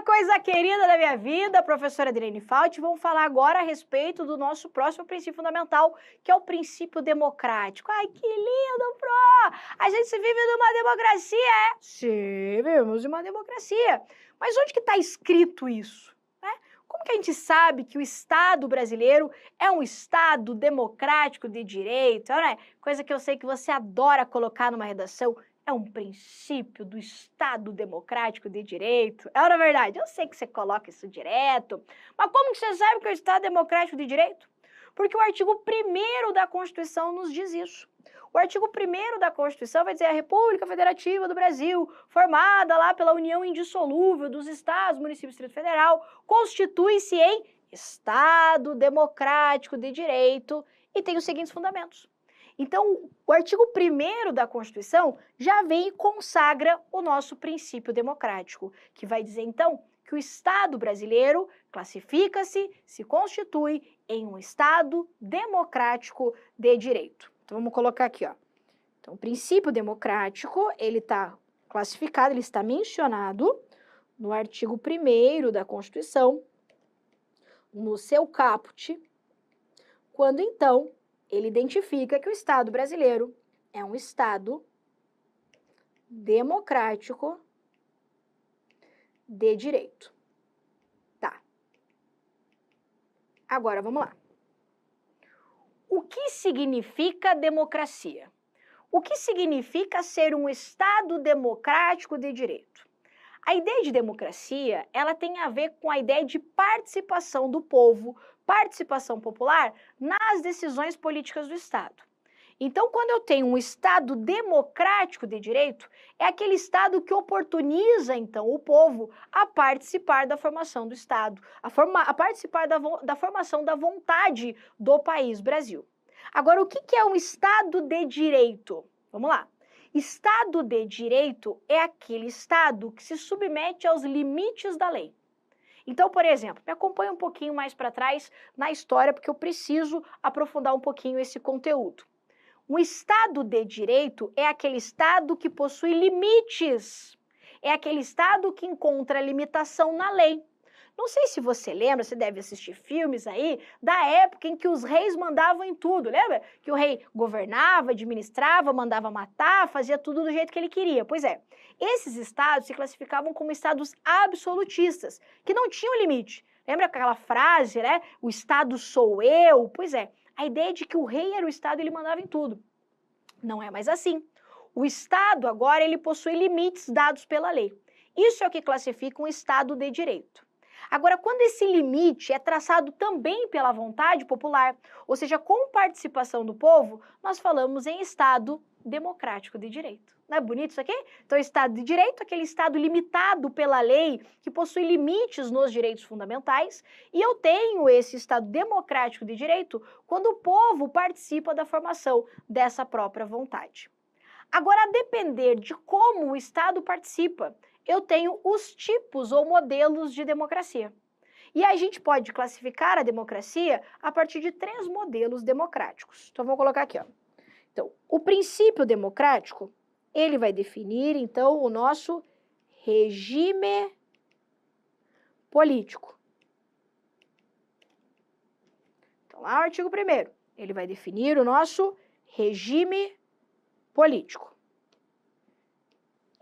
coisa querida da minha vida, professora Adriane Fauti, vamos falar agora a respeito do nosso próximo princípio fundamental, que é o princípio democrático. Ai, que lindo, Pro! A gente se vive numa democracia, é? Sim, vivemos uma democracia. Mas onde que está escrito isso? Como que a gente sabe que o Estado brasileiro é um Estado democrático de direito? Não é? Coisa que eu sei que você adora colocar numa redação. É um princípio do Estado democrático de direito. É na verdade, eu sei que você coloca isso direto, mas como que você sabe que é o Estado democrático de direito? Porque o artigo 1º da Constituição nos diz isso. O artigo 1º da Constituição vai dizer a República Federativa do Brasil, formada lá pela união indissolúvel dos estados, municípios e Distrito Federal, constitui-se em Estado democrático de direito e tem os seguintes fundamentos. Então, o artigo 1º da Constituição já vem e consagra o nosso princípio democrático, que vai dizer, então, que o Estado brasileiro classifica-se, se constitui em um Estado democrático de direito. Então, vamos colocar aqui, ó. Então, o princípio democrático, ele está classificado, ele está mencionado no artigo 1º da Constituição, no seu caput, quando, então, ele identifica que o Estado brasileiro é um Estado democrático de direito. Tá. Agora, vamos lá. O que significa democracia? O que significa ser um Estado democrático de direito? A ideia de democracia, ela tem a ver com a ideia de participação do povo, participação popular nas decisões políticas do Estado. Então, quando eu tenho um Estado democrático de direito, é aquele Estado que oportuniza, então, o povo a participar da formação do Estado, a participar da formação da vontade do país Brasil. Agora, o que é um Estado de direito? Vamos lá. Estado de direito é aquele Estado que se submete aos limites da lei. Então, por exemplo, me acompanha um pouquinho mais para trás na história, porque eu preciso aprofundar um pouquinho esse conteúdo. Um Estado de direito é aquele Estado que possui limites, é aquele Estado que encontra limitação na lei. Não sei se você lembra, você deve assistir filmes aí, da época em que os reis mandavam em tudo, lembra? Que o rei governava, administrava, mandava matar, fazia tudo do jeito que ele queria. Pois é, esses estados se classificavam como estados absolutistas, que não tinham limite. Lembra aquela frase, né? O Estado sou eu? Pois é, a ideia de que o rei era o Estado e ele mandava em tudo. Não é mais assim. O Estado agora ele possui limites dados pela lei. Isso é o que classifica um Estado de direito. Agora, quando esse limite é traçado também pela vontade popular, ou seja, com participação do povo, nós falamos em Estado democrático de direito. Não é bonito isso aqui? Então, Estado de direito, aquele Estado limitado pela lei, que possui limites nos direitos fundamentais, e eu tenho esse Estado democrático de direito quando o povo participa da formação dessa própria vontade. Agora, a depender de como o Estado participa, eu tenho os tipos ou modelos de democracia. E a gente pode classificar a democracia a partir de 3 modelos democráticos. Então, vou colocar aqui, ó. Então, o princípio democrático, ele vai definir, então, o nosso regime político. Então, lá o artigo 1º, ele vai definir o nosso regime político.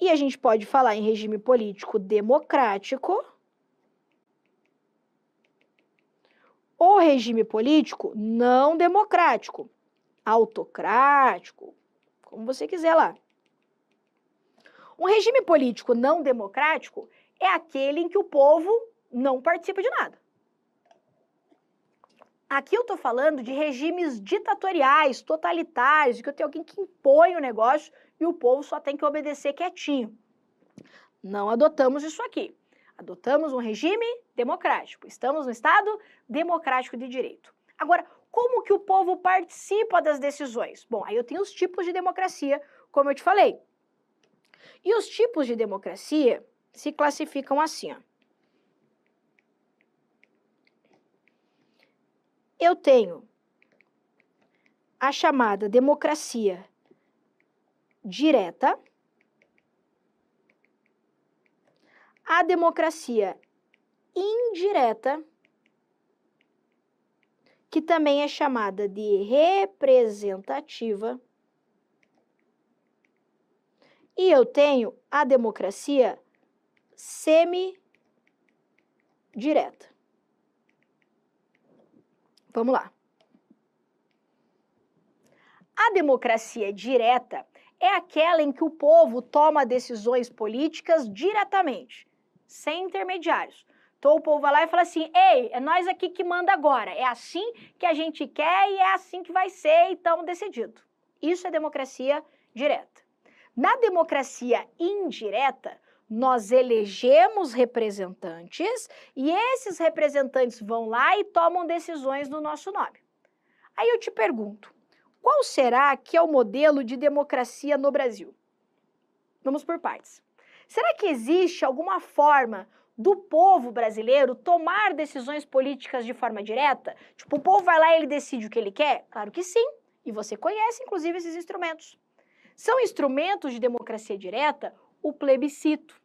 E a gente pode falar em regime político democrático ou regime político não democrático, autocrático, como você quiser lá. Um regime político não democrático é aquele em que o povo não participa de nada. Aqui eu estou falando de regimes ditatoriais, totalitários, em que eu tenho alguém que impõe o negócio e o povo só tem que obedecer quietinho. Não adotamos isso aqui. Adotamos um regime democrático. Estamos no Estado democrático de direito. Agora, como que o povo participa das decisões? Bom, aí eu tenho os tipos de democracia, como eu te falei. E os tipos de democracia se classificam assim, ó. Eu tenho a chamada democracia direta, a democracia indireta, que também é chamada de representativa, e eu tenho a democracia semidireta. Vamos lá. A democracia direta é aquela em que o povo toma decisões políticas diretamente, sem intermediários. Então o povo vai lá e fala assim, ei, é nós aqui que manda agora, é assim que a gente quer e é assim que vai ser, então decidido. Isso é democracia direta. Na democracia indireta, nós elegemos representantes e esses representantes vão lá e tomam decisões no nosso nome. Aí eu te pergunto, qual será que é o modelo de democracia no Brasil? Vamos por partes. Será que existe alguma forma do povo brasileiro tomar decisões políticas de forma direta? Tipo, o povo vai lá e ele decide o que ele quer? Claro que sim, e você conhece, inclusive, esses instrumentos. São instrumentos de democracia direta o plebiscito.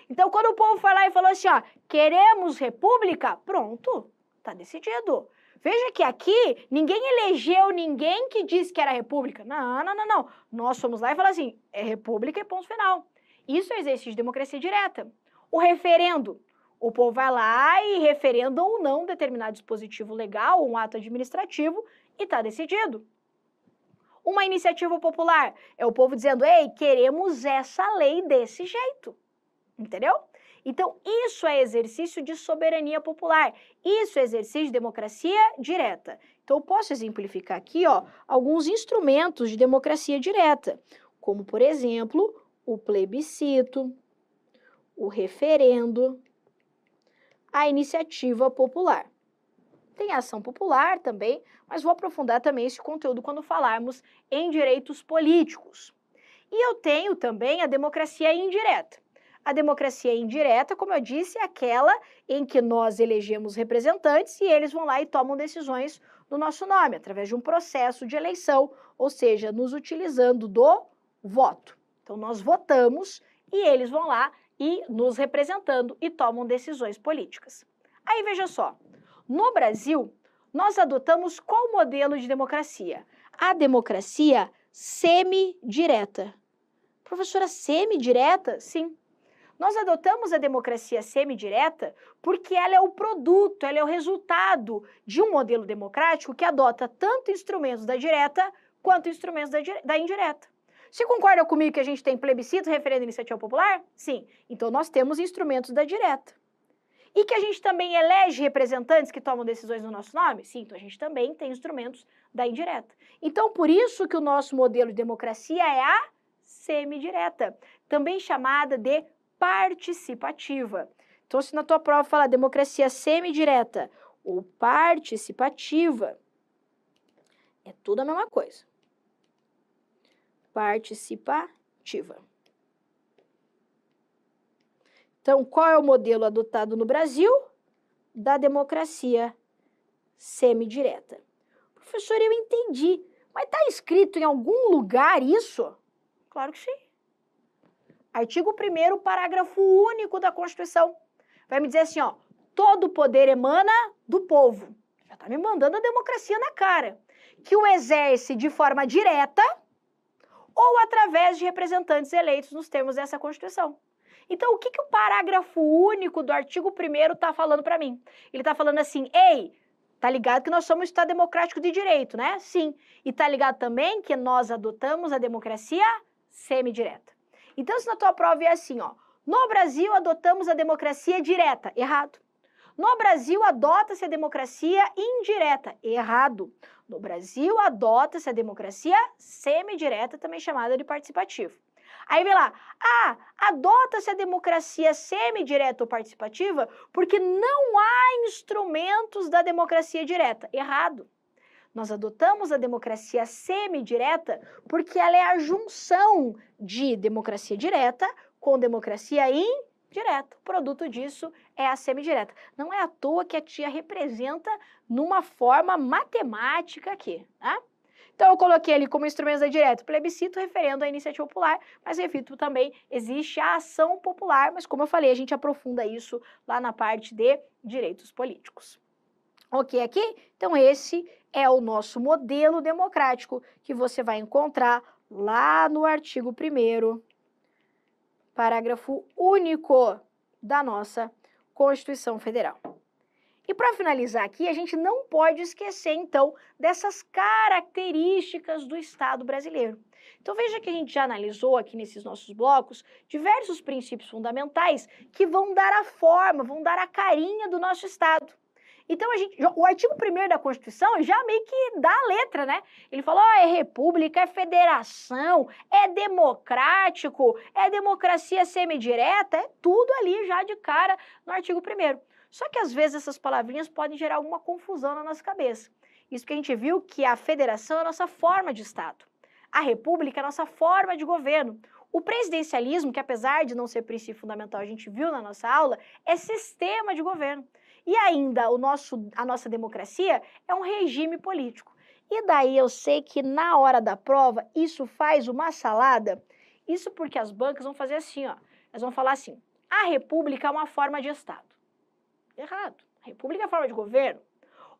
Então, quando o povo foi lá e falou assim, ó, queremos república, pronto, tá decidido. Veja que aqui ninguém elegeu ninguém que disse que era república. Não, não, não, não. Nós fomos lá e falamos assim, é república e ponto final. Isso é exercício de democracia direta. O referendo. O povo vai lá e referenda ou não determinado dispositivo legal ou um ato administrativo e está decidido. Uma iniciativa popular é o povo dizendo, ei, queremos essa lei desse jeito. Entendeu? Então, isso é exercício de soberania popular. Isso é exercício de democracia direta. Então, eu posso exemplificar aqui, ó, alguns instrumentos de democracia direta, como, por exemplo, o plebiscito, o referendo, a iniciativa popular. Tem a ação popular também, mas vou aprofundar também esse conteúdo quando falarmos em direitos políticos. E eu tenho também a democracia indireta. A democracia indireta, como eu disse, é aquela em que nós elegemos representantes e eles vão lá e tomam decisões no nosso nome, através de um processo de eleição, ou seja, nos utilizando do voto. Então, nós votamos e eles vão lá e nos representando e tomam decisões políticas. Aí, veja só, no Brasil, nós adotamos qual modelo de democracia? A democracia semidireta. Professora, semidireta? Sim. Nós adotamos a democracia semidireta porque ela é o produto, ela é o resultado de um modelo democrático que adota tanto instrumentos da direta quanto instrumentos da indireta. Você concorda comigo que a gente tem plebiscito, referendo e iniciativa popular? Sim. Então, nós temos instrumentos da direta. E que a gente também elege representantes que tomam decisões no nosso nome? Sim, então a gente também tem instrumentos da indireta. Então, por isso que o nosso modelo de democracia é a semidireta, também chamada de participativa. Então, se na tua prova fala democracia semidireta ou participativa, é tudo a mesma coisa. Participativa. Então, qual é o modelo adotado no Brasil? Da democracia semidireta. Professor, eu entendi, mas está escrito em algum lugar isso? Claro que sim. Artigo 1º, parágrafo único da Constituição. Vai me dizer assim, ó, todo poder emana do povo. Já está me mandando a democracia na cara. Que o exerce de forma direta ou através de representantes eleitos nos termos dessa Constituição. Então, o que o parágrafo único do artigo 1º está falando para mim? Ele está falando assim, ei, tá ligado que nós somos um Estado democrático de direito, né? Sim. E tá ligado também que nós adotamos a democracia semidireta. Então, se na tua prova é assim, ó, no Brasil adotamos a democracia direta, errado. No Brasil adota-se a democracia indireta, errado. No Brasil adota-se a democracia semidireta, também chamada de participativa. Aí vem lá, adota-se a democracia semidireta ou participativa porque não há instrumentos da democracia direta. Errado. Nós adotamos a democracia semidireta porque ela é a junção de democracia direta com democracia indireta. O produto disso é a semidireta. Não é à toa que a tia representa numa forma matemática aqui, né? Então, eu coloquei ali como instrumentos da direta plebiscito, referendo à iniciativa popular, mas repito também, existe a ação popular, mas como eu falei, a gente aprofunda isso lá na parte de direitos políticos. Ok aqui? Então, esse é o nosso modelo democrático que você vai encontrar lá no artigo 1º, parágrafo único da nossa Constituição Federal. E para finalizar aqui, a gente não pode esquecer, então, dessas características do Estado brasileiro. Então, veja que a gente já analisou aqui nesses nossos blocos diversos princípios fundamentais que vão dar a forma, vão dar a carinha do nosso Estado. Então, o artigo 1º da Constituição já meio que dá a letra, né? Ele falou, é república, é federação, é democrático, é democracia semidireta, é tudo ali já de cara no artigo 1º. Só que às vezes essas palavrinhas podem gerar alguma confusão na nossa cabeça. Isso que a gente viu que a federação é a nossa forma de Estado. A república é a nossa forma de governo. O presidencialismo, que apesar de não ser princípio fundamental, a gente viu na nossa aula, é sistema de governo. E ainda a nossa democracia é um regime político. E daí eu sei que na hora da prova isso faz uma salada. Isso porque as bancas vão fazer assim, ó. Elas vão falar assim, a república é uma forma de Estado. Errado. A república é forma de governo.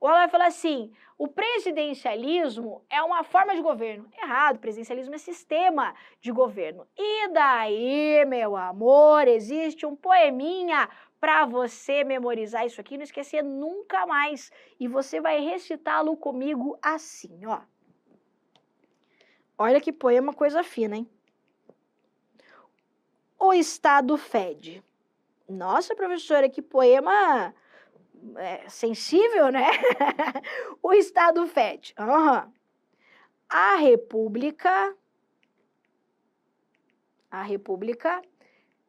Ou ela vai falar assim, o presidencialismo é uma forma de governo. Errado, o presidencialismo é sistema de governo. E daí, meu amor, existe um poeminha para você memorizar isso aqui, não esquecer nunca mais. E você vai recitá-lo comigo assim, ó. Olha que poema coisa fina, hein? O Estado fede. Nossa, professora, que poema sensível, né? O Estado fede. Uhum. A República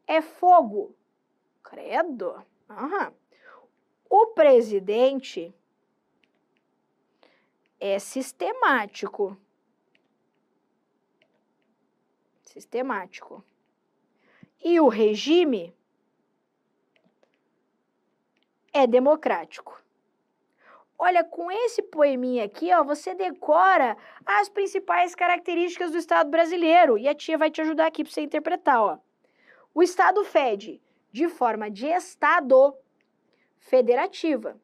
é fogo. Credo. Uhum. O presidente é sistemático. E o regime é democrático. Olha, com esse poeminha aqui, ó, você decora as principais características do Estado brasileiro. E a tia vai te ajudar aqui para você interpretar, ó. O Estado fede de forma de Estado federativa.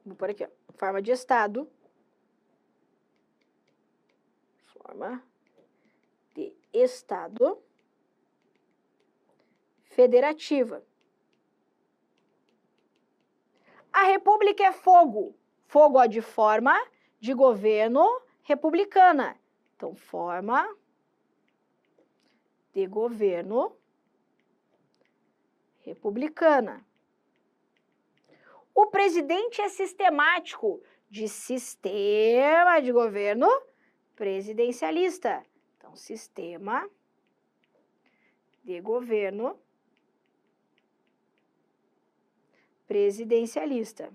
Vou pôr aqui, ó. Forma de Estado. Forma de Estado federativa. A república é fogo. Fogo, ó, de forma de governo republicana. Então, forma de governo republicana. O presidente é sistemático, de sistema de governo presidencialista. Então, sistema de governo presidencialista.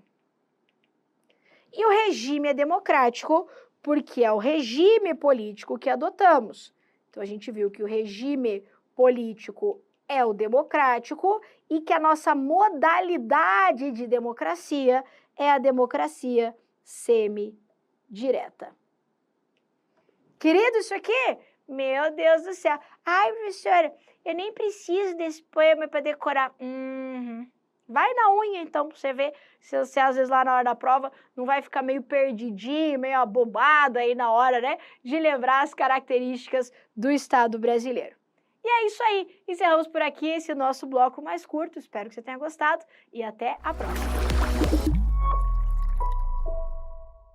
E o regime é democrático, porque é o regime político que adotamos. Então, a gente viu que o regime político é o democrático e que a nossa modalidade de democracia é a democracia semidireta. Querido, isso aqui? Meu Deus do céu. Ai, professora, eu nem preciso desse poema para decorar. Vai na unha, então, para você ver se às vezes lá na hora da prova não vai ficar meio perdidinho, meio abobado aí na hora, né, de lembrar as características do Estado brasileiro. E é isso aí. Encerramos por aqui esse nosso bloco mais curto. Espero que você tenha gostado e até a próxima.